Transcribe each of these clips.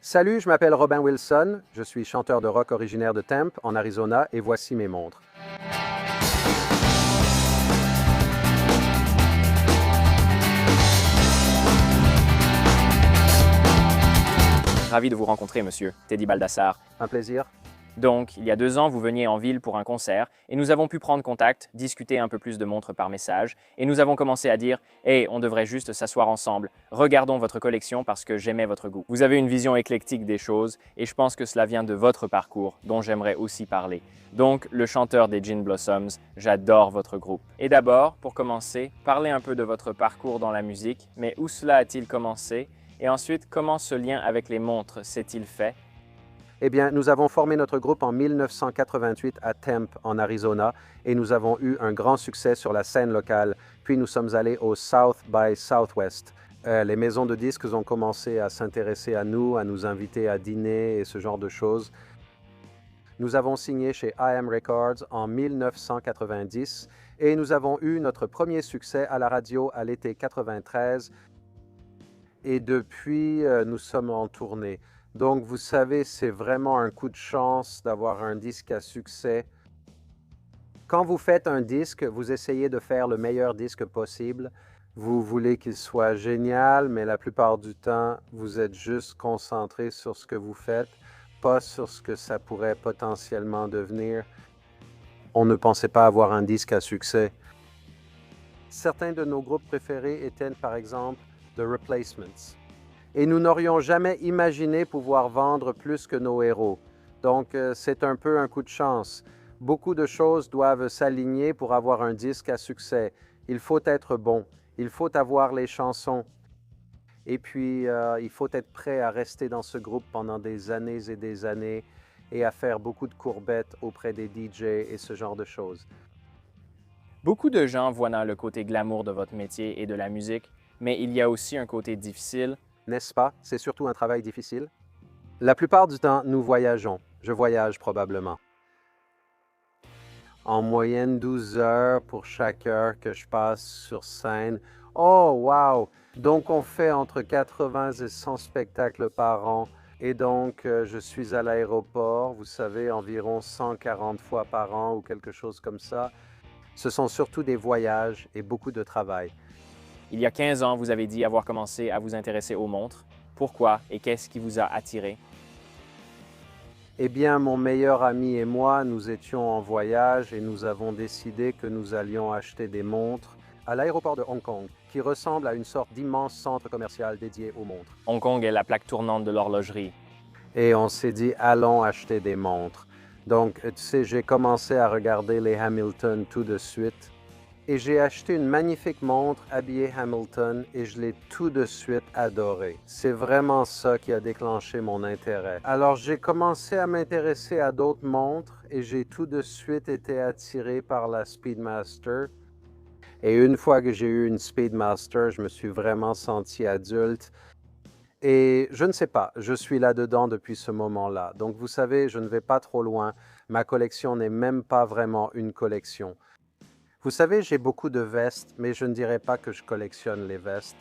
Salut, je m'appelle Robin Wilson, je suis chanteur de rock originaire de Tempe, en Arizona, et voici mes montres. Ravi de vous rencontrer, monsieur Teddy Baldassar. Un plaisir. Donc, il y a 2 ans, vous veniez en ville pour un concert et nous avons pu prendre contact, discuter un peu plus de montres par message et nous avons commencé à dire « Hey, on devrait juste s'asseoir ensemble, regardons votre collection parce que j'aimais votre goût. » Vous avez une vision éclectique des choses et je pense que cela vient de votre parcours dont j'aimerais aussi parler. Donc, le chanteur des Gin Blossoms, j'adore votre groupe. Et d'abord, pour commencer, parlez un peu de votre parcours dans la musique, mais où cela a-t-il commencé? Et ensuite, comment ce lien avec les montres s'est-il fait? Eh bien, nous avons formé notre groupe en 1988 à Tempe, en Arizona, et nous avons eu un grand succès sur la scène locale. Puis nous sommes allés au South by Southwest. Les maisons de disques ont commencé à s'intéresser à nous inviter à dîner et ce genre de choses. Nous avons signé chez IM Records en 1990 et nous avons eu notre premier succès à la radio à l'été 93. Et depuis, nous sommes en tournée. Donc, vous savez, c'est vraiment un coup de chance d'avoir un disque à succès. Quand vous faites un disque, vous essayez de faire le meilleur disque possible. Vous voulez qu'il soit génial, mais la plupart du temps, vous êtes juste concentré sur ce que vous faites, pas sur ce que ça pourrait potentiellement devenir. On ne pensait pas avoir un disque à succès. Certains de nos groupes préférés étaient, par exemple, The Replacements. Et nous n'aurions jamais imaginé pouvoir vendre plus que nos héros. Donc, c'est un peu un coup de chance. Beaucoup de choses doivent s'aligner pour avoir un disque à succès. Il faut être bon, il faut avoir les chansons. Et puis, il faut être prêt à rester dans ce groupe pendant des années et à faire beaucoup de courbettes auprès des DJ et ce genre de choses. Beaucoup de gens voient dans le côté glamour de votre métier et de la musique, mais il y a aussi un côté difficile. N'est-ce pas? C'est surtout un travail difficile. La plupart du temps, nous voyageons. Je voyage probablement. En moyenne 12 heures pour chaque heure que je passe sur scène. Oh, wow! Donc, on fait entre 80 et 100 spectacles par an. Et donc, je suis à l'aéroport, vous savez, environ 140 fois par an ou quelque chose comme ça. Ce sont surtout des voyages et beaucoup de travail. Il y a 15 ans, vous avez dit avoir commencé à vous intéresser aux montres. Pourquoi et qu'est-ce qui vous a attiré? Eh bien, mon meilleur ami et moi, nous étions en voyage et nous avons décidé que nous allions acheter des montres à l'aéroport de Hong Kong, qui ressemble à une sorte d'immense centre commercial dédié aux montres. Hong Kong est la plaque tournante de l'horlogerie. Et on s'est dit, allons acheter des montres. Donc, tu sais, j'ai commencé à regarder les Hamilton tout de suite. Et j'ai acheté une magnifique montre habillée Hamilton et je l'ai tout de suite adorée. C'est vraiment ça qui a déclenché mon intérêt. Alors j'ai commencé à m'intéresser à d'autres montres et j'ai tout de suite été attiré par la Speedmaster. Et une fois que j'ai eu une Speedmaster, je me suis vraiment senti adulte. Et je ne sais pas, je suis là-dedans depuis ce moment-là. Donc vous savez, je ne vais pas trop loin. Ma collection n'est même pas vraiment une collection. Vous savez, j'ai beaucoup de vestes, mais je ne dirais pas que je collectionne les vestes.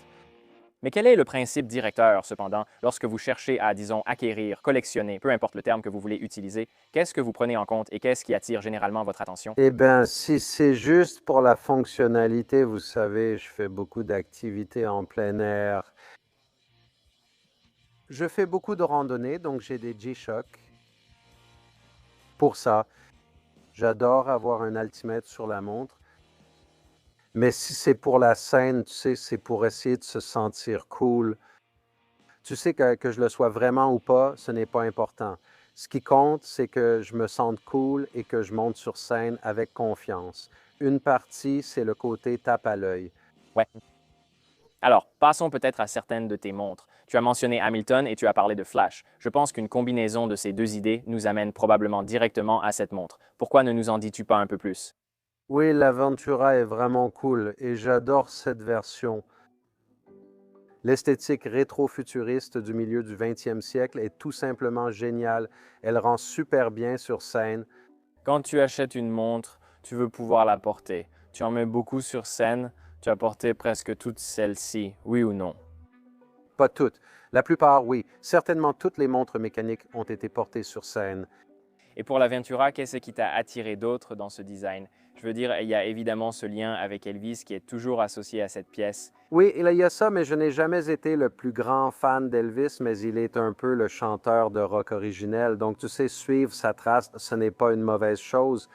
Mais quel est le principe directeur, cependant, lorsque vous cherchez à, disons, acquérir, collectionner, peu importe le terme que vous voulez utiliser, qu'est-ce que vous prenez en compte et qu'est-ce qui attire généralement votre attention? Eh bien, si c'est juste pour la fonctionnalité, vous savez, je fais beaucoup d'activités en plein air. Je fais beaucoup de randonnées, donc j'ai des G-Shock. Pour ça, j'adore avoir un altimètre sur la montre. Mais si c'est pour la scène, tu sais, c'est pour essayer de se sentir cool. Tu sais que je le sois vraiment ou pas, ce n'est pas important. Ce qui compte, c'est que je me sente cool et que je monte sur scène avec confiance. Une partie, c'est le côté tape à l'œil. Ouais. Alors, passons peut-être à certaines de tes montres. Tu as mentionné Hamilton et tu as parlé de Flash. Je pense qu'une combinaison de ces 2 idées nous amène probablement directement à cette montre. Pourquoi ne nous en dis-tu pas un peu plus? Oui, l'Aventura est vraiment cool et j'adore cette version. L'esthétique rétro-futuriste du milieu du 20e siècle est tout simplement géniale. Elle rend super bien sur scène. Quand tu achètes une montre, tu veux pouvoir la porter. Tu en mets beaucoup sur scène, tu as porté presque toutes celles-ci, oui ou non? Pas toutes. La plupart, oui. Certainement toutes les montres mécaniques ont été portées sur scène. Et pour la Ventura, qu'est-ce qui t'a attiré d'autre dans ce design? Je veux dire, il y a évidemment ce lien avec Elvis qui est toujours associé à cette pièce. Oui, il y a ça, mais je n'ai jamais été le plus grand fan d'Elvis, mais il est un peu le chanteur de rock originel. Donc, tu sais, suivre sa trace, ce n'est pas une mauvaise chose.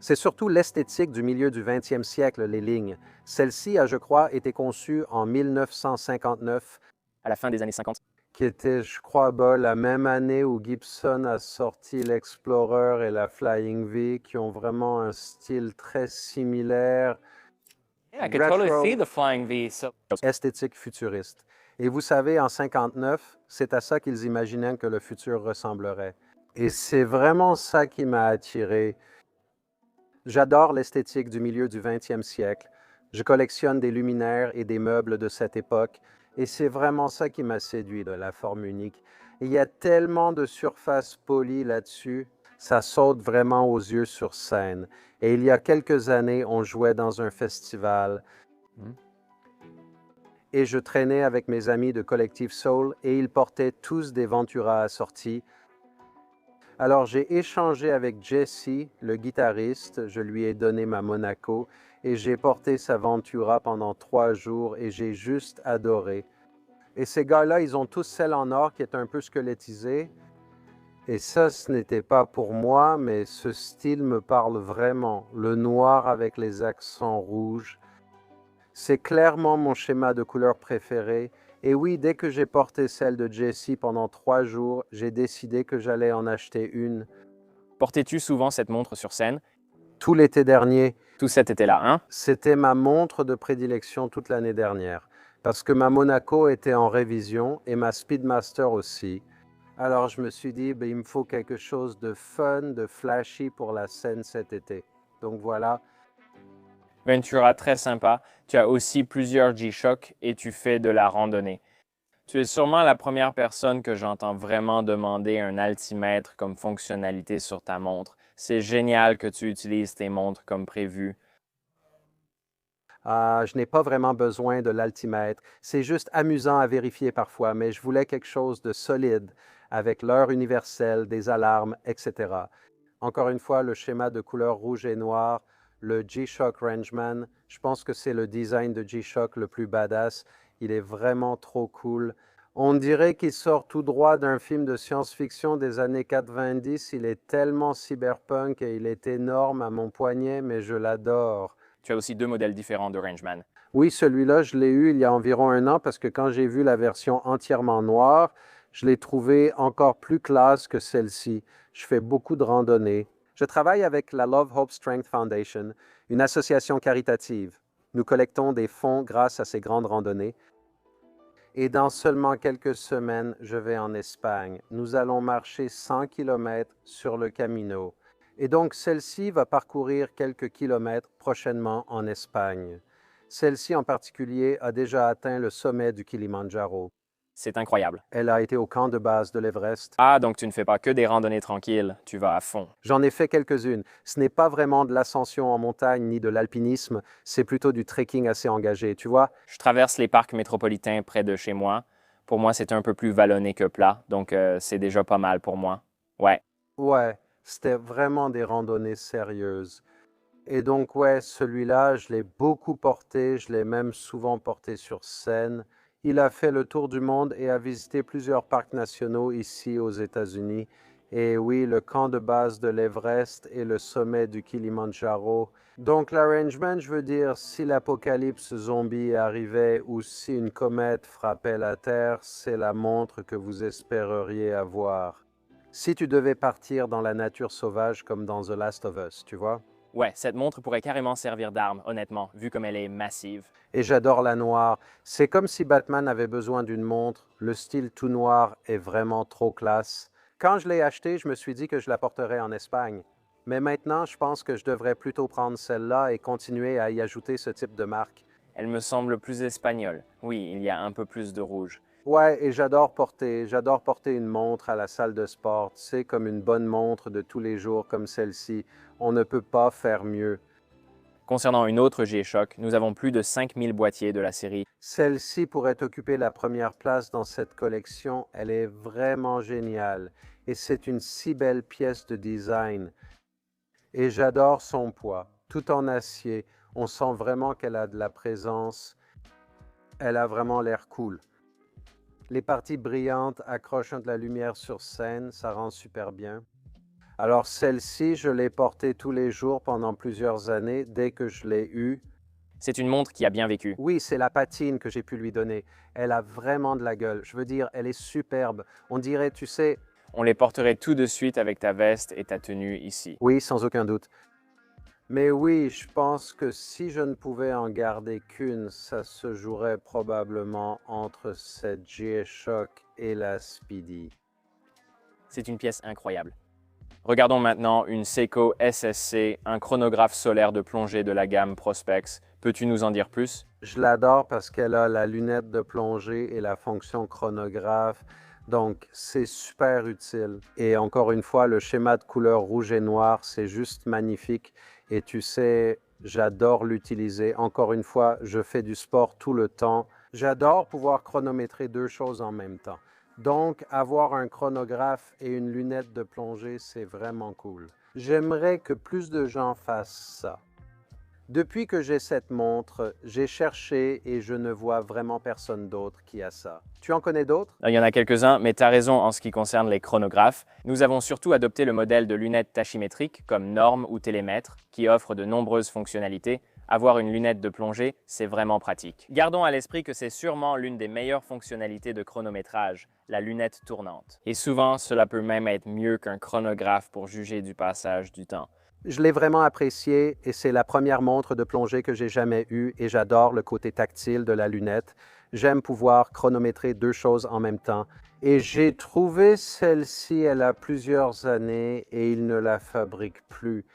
C'est surtout l'esthétique du milieu du 20e siècle, les lignes. Celle-ci a, je crois, été conçue en 1959, À la fin des années 50. qui était, je crois, la même année où Gibson a sorti l'Explorer et la Flying V, qui ont vraiment un style très similaire, Yeah, I could totally retro, see the flying V. So esthétique futuriste. Et vous savez, en 59, c'est à ça qu'ils imaginaient que le futur ressemblerait. Et c'est vraiment ça qui m'a attiré. J'adore l'esthétique du milieu du 20e siècle. Je collectionne des luminaires et des meubles de cette époque. Et c'est vraiment ça qui m'a séduit de la forme unique. Il y a tellement de surfaces polies là-dessus. Ça saute vraiment aux yeux sur scène. Et il y a quelques années, on jouait dans un festival. Et je traînais avec mes amis de Collective Soul et ils portaient tous des Ventura assortis. Alors j'ai échangé avec Jesse, le guitariste, je lui ai donné ma Monaco et j'ai porté sa Ventura pendant 3 jours et j'ai juste adoré. Et ces gars-là, ils ont tous celle en or qui est un peu squelettisée. Et ça, ce n'était pas pour moi, mais ce style me parle vraiment. Le noir avec les accents rouges. C'est clairement mon schéma de couleur préféré. Et oui, dès que j'ai porté celle de Jessie pendant 3 jours, j'ai décidé que j'allais en acheter une. Portais-tu souvent cette montre sur scène? Tout l'été dernier, Tout cet été-là, hein? c'était ma montre de prédilection toute l'année dernière. Parce que ma Monaco était en révision et ma Speedmaster aussi. Alors je me suis dit, il me faut quelque chose de fun, de flashy pour la scène cet été. Donc voilà. Ventura, très sympa. Tu as aussi plusieurs G-Shock et tu fais de la randonnée. Tu es sûrement la première personne que j'entends vraiment demander un altimètre comme fonctionnalité sur ta montre. C'est génial que tu utilises tes montres comme prévu. Je n'ai pas vraiment besoin de l'altimètre. C'est juste amusant à vérifier parfois, mais je voulais quelque chose de solide, avec l'heure universelle, des alarmes, etc. Encore une fois, le schéma de couleur rouge et noir, le G-Shock Rangeman, je pense que c'est le design de G-Shock le plus badass. Il est vraiment trop cool. On dirait qu'il sort tout droit d'un film de science-fiction des années 90. Il est tellement cyberpunk et il est énorme à mon poignet, mais je l'adore. Tu as aussi 2 modèles différents de Rangeman. Oui, celui-là, je l'ai eu il y a environ 1 an parce que quand j'ai vu la version entièrement noire, je l'ai trouvé encore plus classe que celle-ci. Je fais beaucoup de randonnées. Je travaille avec la Love Hope Strength Foundation, une association caritative. Nous collectons des fonds grâce à ces grandes randonnées. Et dans seulement quelques semaines, je vais en Espagne. Nous allons marcher 100 km sur le Camino. Et donc, celle-ci va parcourir quelques kilomètres prochainement en Espagne. Celle-ci en particulier a déjà atteint le sommet du Kilimandjaro. C'est incroyable. Elle a été au camp de base de l'Everest. Ah, donc tu ne fais pas que des randonnées tranquilles, tu vas à fond. J'en ai fait quelques-unes. Ce n'est pas vraiment de l'ascension en montagne ni de l'alpinisme, c'est plutôt du trekking assez engagé, tu vois. Je traverse les parcs métropolitains près de chez moi. Pour moi, c'est un peu plus vallonné que plat, donc c'est déjà pas mal pour moi. Ouais. Ouais, c'était vraiment des randonnées sérieuses. Et donc, ouais, celui-là, je l'ai beaucoup porté, je l'ai même souvent porté sur scène. Il a fait le tour du monde et a visité plusieurs parcs nationaux ici aux États-Unis. Et oui, le camp de base de l'Everest et le sommet du Kilimandjaro. Donc l'arrangement, je veux dire, si l'apocalypse zombie arrivait ou si une comète frappait la Terre, c'est la montre que vous espéreriez avoir. Si tu devais partir dans la nature sauvage comme dans The Last of Us, tu vois? Ouais, cette montre pourrait carrément servir d'arme, honnêtement, vu comme elle est massive. Et j'adore la noire. C'est comme si Batman avait besoin d'une montre. Le style tout noir est vraiment trop classe. Quand je l'ai achetée, je me suis dit que je la porterais en Espagne. Mais maintenant, je pense que je devrais plutôt prendre celle-là et continuer à y ajouter ce type de marque. Elle me semble plus espagnole. Oui, il y a un peu plus de rouge. Ouais, et j'adore porter une montre à la salle de sport. C'est comme une bonne montre de tous les jours comme celle-ci. On ne peut pas faire mieux. Concernant une autre G-Shock, nous avons plus de 5000 boîtiers de la série. Celle-ci pourrait occuper la première place dans cette collection. Elle est vraiment géniale et c'est une si belle pièce de design. Et j'adore son poids, tout en acier. On sent vraiment qu'elle a de la présence. Elle a vraiment l'air cool. Les parties brillantes accrochant de la lumière sur scène, ça rend super bien. Alors celle-ci, je l'ai portée tous les jours pendant plusieurs années dès que je l'ai eue. C'est une montre qui a bien vécu. Oui, c'est la patine que j'ai pu lui donner. Elle a vraiment de la gueule. Je veux dire, elle est superbe. On dirait, tu sais... On les porterait tout de suite avec ta veste et ta tenue ici. Oui, sans aucun doute. Mais oui, je pense que si je ne pouvais en garder qu'une, ça se jouerait probablement entre cette G-Shock et la Speedy. C'est une pièce incroyable. Regardons maintenant une Seiko SSC, un chronographe solaire de plongée de la gamme Prospex. Peux-tu nous en dire plus? Je l'adore parce qu'elle a la lunette de plongée et la fonction chronographe. Donc, c'est super utile. Et encore une fois, le schéma de couleur rouge et noir, c'est juste magnifique. Et tu sais, j'adore l'utiliser. Encore une fois, je fais du sport tout le temps. J'adore pouvoir chronométrer deux choses en même temps. Donc, avoir un chronographe et une lunette de plongée, c'est vraiment cool. J'aimerais que plus de gens fassent ça. Depuis que j'ai cette montre, j'ai cherché et je ne vois vraiment personne d'autre qui a ça. Tu en connais d'autres? Il y en a quelques-uns, mais tu as raison en ce qui concerne les chronographes. Nous avons surtout adopté le modèle de lunettes tachymétriques comme norme ou télémètre, qui offre de nombreuses fonctionnalités. Avoir une lunette de plongée, c'est vraiment pratique. Gardons à l'esprit que c'est sûrement l'une des meilleures fonctionnalités de chronométrage, la lunette tournante. Et souvent, cela peut même être mieux qu'un chronographe pour juger du passage du temps. Je l'ai vraiment apprécié et c'est la première montre de plongée que j'ai jamais eue et j'adore le côté tactile de la lunette. J'aime pouvoir chronométrer deux choses en même temps. Et j'ai trouvé celle-ci, elle a plusieurs années et il ne la fabrique plus.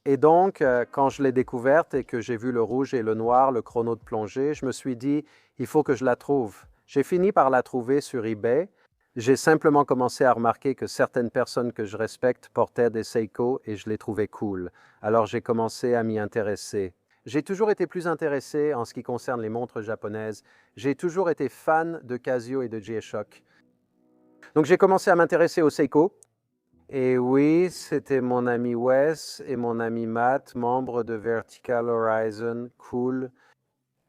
Et donc, quand je l'ai découverte et que j'ai vu le rouge et le noir, le chrono de plongée, je me suis dit, il faut que je la trouve. J'ai fini par la trouver sur eBay. J'ai simplement commencé à remarquer que certaines personnes que je respecte portaient des Seiko et je les trouvais cool. Alors j'ai commencé à m'y intéresser. J'ai toujours été plus intéressé en ce qui concerne les montres japonaises. J'ai toujours été fan de Casio et de G-Shock. Donc j'ai commencé à m'intéresser aux Seiko. Et oui, c'était mon ami Wes et mon ami Matt, membres de Vertical Horizon. Cool.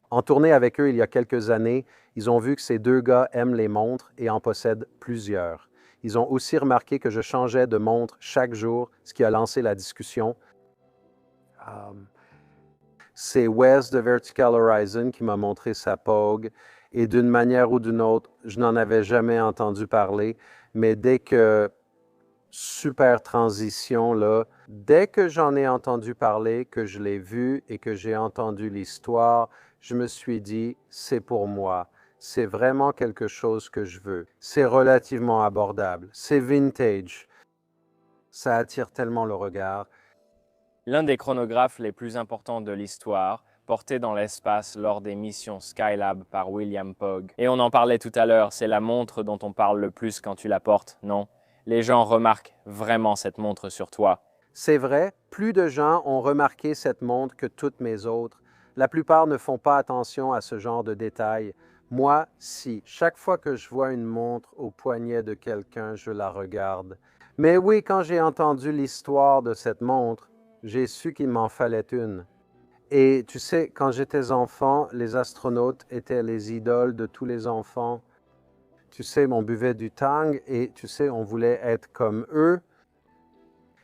En tournée avec eux il y a quelques années, ils ont vu que ces deux gars aiment les montres et en possèdent plusieurs. Ils ont aussi remarqué que je changeais de montre chaque jour, ce qui a lancé la discussion. C'est Wes de Vertical Horizon qui m'a montré sa Pogue et d'une manière ou d'une autre, je n'en avais jamais entendu parler, mais super transition là, dès que j'en ai entendu parler, que je l'ai vu et que j'ai entendu l'histoire, je me suis dit, c'est pour moi. C'est vraiment quelque chose que je veux. C'est relativement abordable. C'est vintage. Ça attire tellement le regard. L'un des chronographes les plus importants de l'histoire, porté dans l'espace lors des missions Skylab par William Pogge. Et on en parlait tout à l'heure, c'est la montre dont on parle le plus quand tu la portes, non? Les gens remarquent vraiment cette montre sur toi. C'est vrai, plus de gens ont remarqué cette montre que toutes mes autres. La plupart ne font pas attention à ce genre de détails. Moi, si. Chaque fois que je vois une montre au poignet de quelqu'un, je la regarde. Mais oui, quand j'ai entendu l'histoire de cette montre, j'ai su qu'il m'en fallait une. Et tu sais, quand j'étais enfant, les astronautes étaient les idoles de tous les enfants. Tu sais, on buvait du Tang et tu sais, on voulait être comme eux.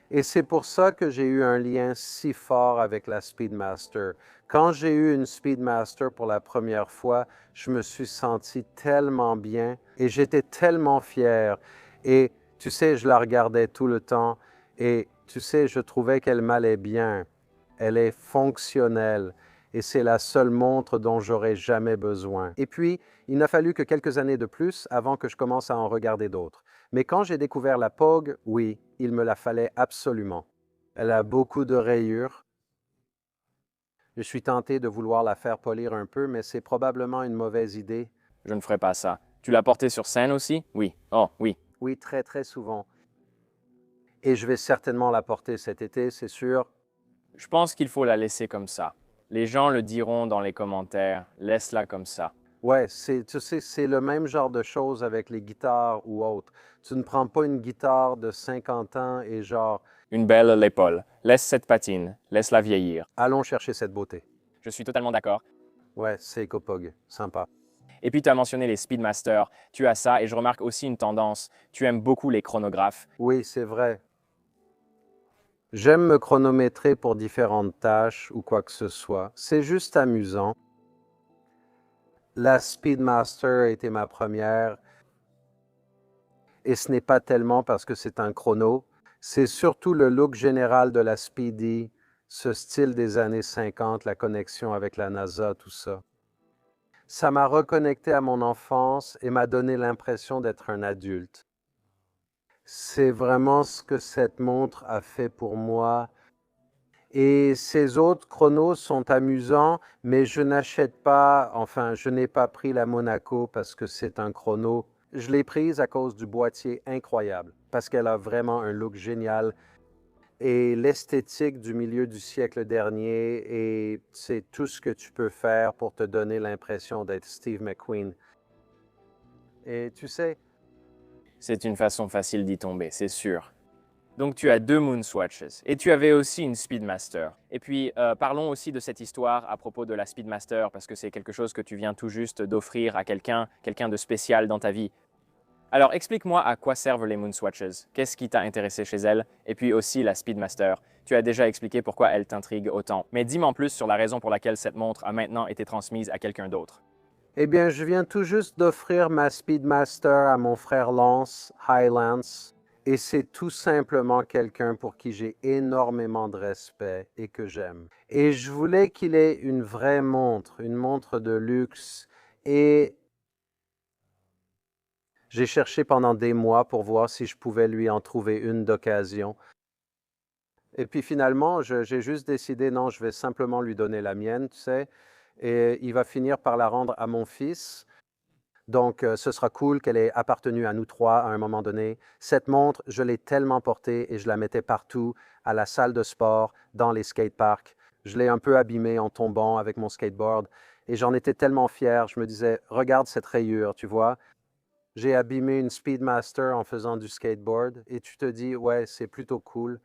Et c'est pour ça que j'ai eu un lien si fort avec la Speedmaster. Quand j'ai eu une Speedmaster pour la première fois, je me suis senti tellement bien et j'étais tellement fier. Et tu sais, je la regardais tout le temps et tu sais, je trouvais qu'elle m'allait bien. Elle est fonctionnelle et c'est la seule montre dont j'aurais jamais besoin. Et puis, il n'a fallu que quelques années de plus avant que je commence à en regarder d'autres. Mais quand j'ai découvert la Pogue, oui, il me la fallait absolument. Elle a beaucoup de rayures. Je suis tenté de vouloir la faire polir un peu, mais c'est probablement une mauvaise idée. Je ne ferai pas ça. Tu l'as portée sur scène aussi? Oui. Oh, oui. Oui, très, très souvent. Et je vais certainement la porter cet été, c'est sûr. Je pense qu'il faut la laisser comme ça. Les gens le diront dans les commentaires. Laisse-la comme ça. Ouais, tu sais, c'est le même genre de choses avec les guitares ou autres. Tu ne prends pas une guitare de 50 ans et genre, Une belle à l'épaule. Laisse cette patine. Laisse-la vieillir. allons chercher cette beauté. Je suis totalement d'accord. Ouais, c'est Copog, sympa. Et puis tu as mentionné les Speedmaster. Tu as ça et je remarque aussi une tendance. Tu aimes beaucoup les chronographes. Oui, c'est vrai. J'aime me chronométrer pour différentes tâches ou quoi que ce soit. C'est juste amusant. La Speedmaster a été ma première. Et ce n'est pas tellement parce que c'est un chrono. C'est surtout le look général de la Speedy, ce style des années 50, la connexion avec la NASA, tout ça. Ça m'a reconnecté à mon enfance et m'a donné l'impression d'être un adulte. C'est vraiment ce que cette montre a fait pour moi. Et ces autres chronos sont amusants, mais je n'achète pas, enfin, je n'ai pas pris la Monaco parce que c'est un chrono. Je l'ai prise à cause du boîtier incroyable, parce qu'elle a vraiment un look génial et l'esthétique du milieu du siècle dernier, et c'est tout ce que tu peux faire pour te donner l'impression d'être Steve McQueen. Et tu sais, C'est une façon facile d'y tomber, c'est sûr. Donc tu as deux Moonswatches et tu avais aussi une Speedmaster. Et puis parlons aussi de cette histoire à propos de la Speedmaster parce que c'est quelque chose que tu viens tout juste d'offrir à quelqu'un de spécial dans ta vie. Alors explique-moi à quoi servent les Moonswatches, qu'est-ce qui t'a intéressé chez elles, et puis aussi la Speedmaster. Tu as déjà expliqué pourquoi elle t'intrigue autant, mais dis-moi en plus sur la raison pour laquelle cette montre a maintenant été transmise à quelqu'un d'autre. eh bien, je viens tout juste d'offrir ma Speedmaster à mon frère Lance, Highlands, et c'est tout simplement quelqu'un pour qui j'ai énormément de respect et que j'aime. Et je voulais qu'il ait une vraie montre, une montre de luxe, et j'ai cherché pendant des mois pour voir si je pouvais lui en trouver une d'occasion. Et puis finalement, j'ai juste décidé, non, je vais simplement lui donner la mienne, tu sais, et il va finir par la rendre à mon fils. Donc, ce sera cool qu'elle ait appartenu à nous trois à un moment donné. Cette montre, je l'ai tellement portée et je la mettais partout, à la salle de sport, dans les skateparks. Je l'ai un peu abîmée en tombant avec mon skateboard et j'en étais tellement fier. Je me disais, regarde cette rayure, tu vois. J'ai abîmé une Speedmaster en faisant du skateboard et tu te dis, ouais, c'est plutôt cool.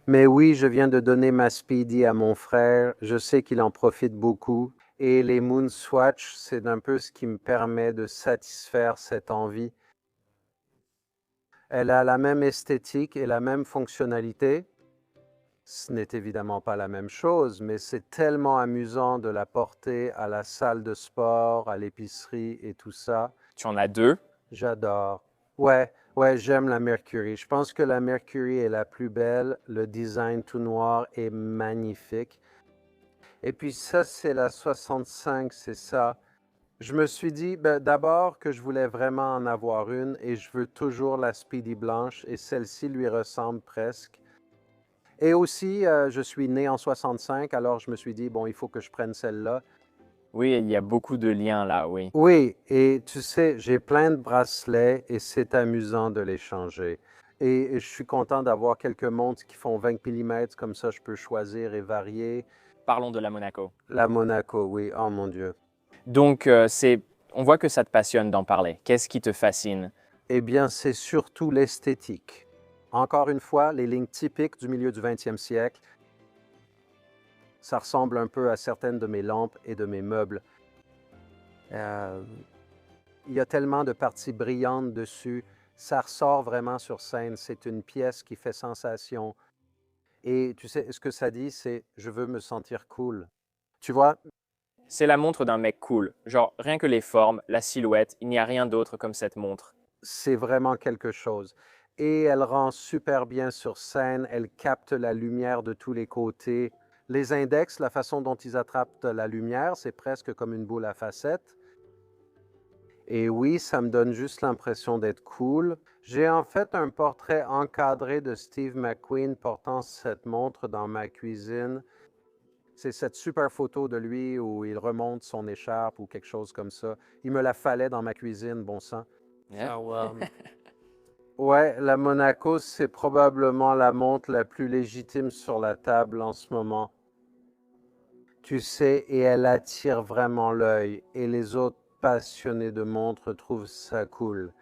Mais oui, je viens de donner ma Speedy à mon frère. Je sais qu'il en profite beaucoup. Et les Moonswatch, c'est un peu ce qui me permet de satisfaire cette envie. Elle a la même esthétique et la même fonctionnalité. Ce n'est évidemment pas la même chose, mais c'est tellement amusant de la porter à la salle de sport, à l'épicerie et tout ça. Tu en as deux. J'adore. Ouais, j'aime la Mercury. Je pense que la Mercury est la plus belle. Le design tout noir est magnifique. Et puis ça, c'est la 65, c'est ça. Je me suis dit d'abord que je voulais vraiment en avoir une et je veux toujours la Speedy blanche et celle-ci lui ressemble presque. Et aussi, je suis né en 65, alors je me suis dit, bon, il faut que je prenne celle-là. Oui, il y a beaucoup de liens là, oui. Oui, et tu sais, j'ai plein de bracelets et c'est amusant de les changer. Et je suis content d'avoir quelques montres qui font 20 mm, comme ça je peux choisir et varier. Parlons de la Monaco. La Monaco, oui, oh mon Dieu. Donc on voit que ça te passionne d'en parler. Qu'est-ce qui te fascine? Eh bien, c'est surtout l'esthétique. Encore une fois, les lignes typiques du milieu du 20e siècle, ça ressemble un peu à certaines de mes lampes et de mes meubles. Il y a tellement de parties brillantes dessus. Ça ressort vraiment sur scène. C'est une pièce qui fait sensation. Et tu sais, ce que ça dit, c'est je veux me sentir cool. Tu vois, C'est la montre d'un mec cool. Genre, rien que les formes, la silhouette, il n'y a rien d'autre comme cette montre. c'est vraiment quelque chose. Et elle rend super bien sur scène. Elle capte la lumière de tous les côtés. Les index, la façon dont ils attrapent la lumière, c'est presque comme une boule à facettes. Et oui, ça me donne juste l'impression d'être cool. J'ai en fait un portrait encadré de Steve McQueen portant cette montre dans ma cuisine. C'est cette super photo de lui où il remonte son écharpe ou quelque chose comme ça. Il me la fallait dans ma cuisine, bon sang. So, Ouais, la Monaco, c'est probablement la montre la plus légitime sur la table en ce moment. Tu sais, et elle attire vraiment l'œil, et les autres passionnés de montres trouvent ça cool.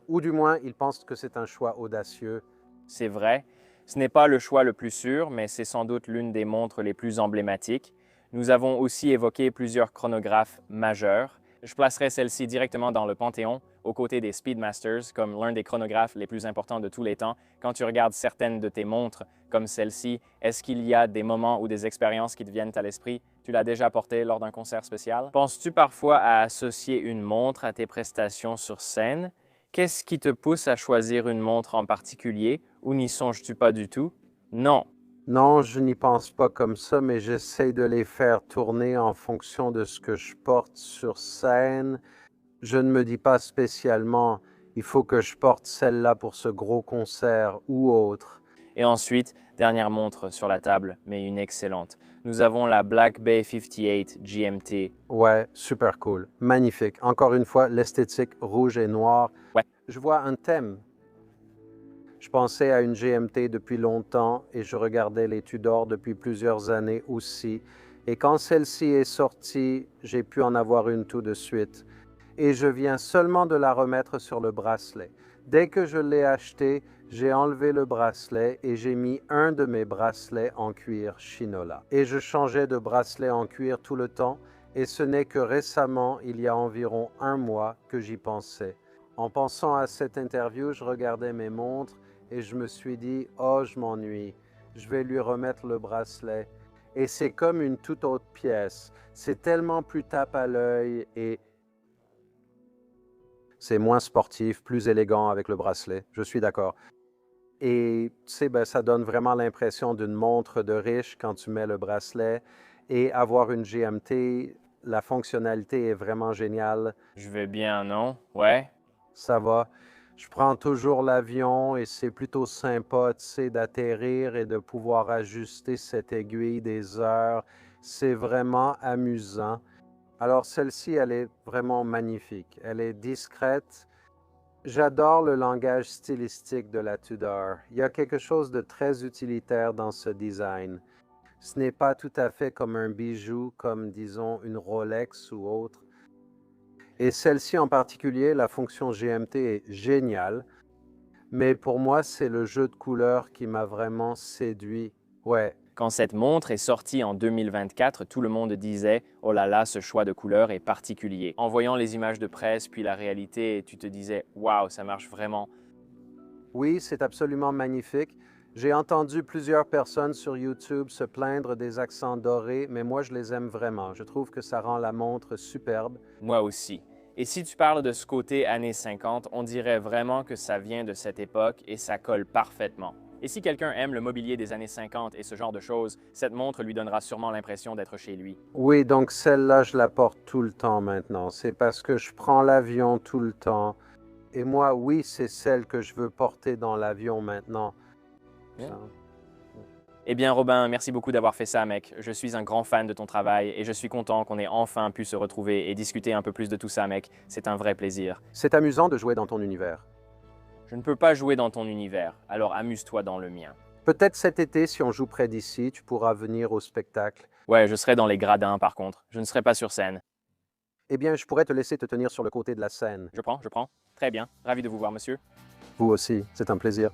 Ou du moins, ils pensent que c'est un choix audacieux. C'est vrai, ce n'est pas le choix le plus sûr, mais c'est sans doute l'une des montres les plus emblématiques. Nous avons aussi évoqué plusieurs chronographes majeurs. Je placerai celle-ci directement dans le panthéon, aux côtés des Speedmasters, comme l'un des chronographes les plus importants de tous les temps. Quand tu regardes certaines de tes montres, comme celle-ci, est-ce qu'il y a des moments ou des expériences qui te viennent à l'esprit? Tu l'as déjà portée lors d'un concert spécial? Penses-tu parfois à associer une montre à tes prestations sur scène? Qu'est-ce qui te pousse à choisir une montre en particulier ou n'y songes-tu pas du tout? Non. Non, je n'y pense pas comme ça, mais j'essaie de les faire tourner en fonction de ce que je porte sur scène. Je ne me dis pas spécialement, il faut que je porte celle-là pour ce gros concert ou autre. Et ensuite, dernière montre sur la table, mais une excellente. Nous avons la Black Bay 58 GMT. Ouais, super cool, magnifique. Encore une fois, l'esthétique rouge et noir. Ouais. Je vois un thème. Je pensais à une GMT depuis longtemps et je regardais les Tudor depuis plusieurs années aussi. Et quand celle-ci est sortie, j'ai pu en avoir une tout de suite. Et je viens seulement de la remettre sur le bracelet. Dès que je l'ai achetée, j'ai enlevé le bracelet et j'ai mis un de mes bracelets en cuir Shinola. Et je changeais de bracelet en cuir tout le temps et ce n'est que récemment, il y a environ un mois, que j'y pensais. En pensant à cette interview, je regardais mes montres et je me suis dit « Oh, je m'ennuie, je vais lui remettre le bracelet. » Et c'est comme une toute autre pièce. C'est tellement plus tape à l'œil et c'est moins sportif, plus élégant avec le bracelet. Je suis d'accord. Et tu sais, ben, ça donne vraiment l'impression d'une montre de riche quand tu mets le bracelet. Et avoir une GMT, la fonctionnalité est vraiment géniale. Je vais bien, non? Ouais. Ça va. Je prends toujours l'avion et c'est plutôt sympa, tu sais, d'atterrir et de pouvoir ajuster cette aiguille des heures. C'est vraiment amusant. Alors celle-ci, elle est vraiment magnifique. Elle est discrète. J'adore le langage stylistique de la Tudor. Il y a quelque chose de très utilitaire dans ce design. Ce n'est pas tout à fait comme un bijou, comme disons une Rolex ou autre. Et celle-ci en particulier, la fonction GMT est géniale. Mais pour moi, c'est le jeu de couleurs qui m'a vraiment séduit. Ouais, Quand cette montre est sortie en 2024, tout le monde disait « Oh là là, ce choix de couleur est particulier ». En voyant les images de presse puis la réalité, tu te disais « Waouh, ça marche vraiment ». oui, c'est absolument magnifique. J'ai entendu plusieurs personnes sur YouTube se plaindre des accents dorés, mais moi, je les aime vraiment. Je trouve que ça rend la montre superbe. Moi aussi. Et si tu parles de ce côté années 50, on dirait vraiment que ça vient de cette époque et ça colle parfaitement. Et si quelqu'un aime le mobilier des années 50 et ce genre de choses, cette montre lui donnera sûrement l'impression d'être chez lui. Oui, donc celle-là, je la porte tout le temps maintenant. C'est parce que je prends l'avion tout le temps. Et moi, oui, c'est celle que je veux porter dans l'avion maintenant. Bien. Eh bien, Robin, merci beaucoup d'avoir fait ça, mec. Je suis un grand fan de ton travail et je suis content qu'on ait enfin pu se retrouver et discuter un peu plus de tout ça, mec. C'est un vrai plaisir. C'est amusant de jouer dans ton univers. Je ne peux pas jouer dans ton univers, alors amuse-toi dans le mien. Peut-être cet été, si on joue près d'ici, tu pourras venir au spectacle. Ouais, je serai dans les gradins par contre. Je ne serai pas sur scène. Eh bien, je pourrais te laisser te tenir sur le côté de la scène. Je prends. Très bien. Ravi de vous voir, monsieur. Vous aussi, c'est un plaisir.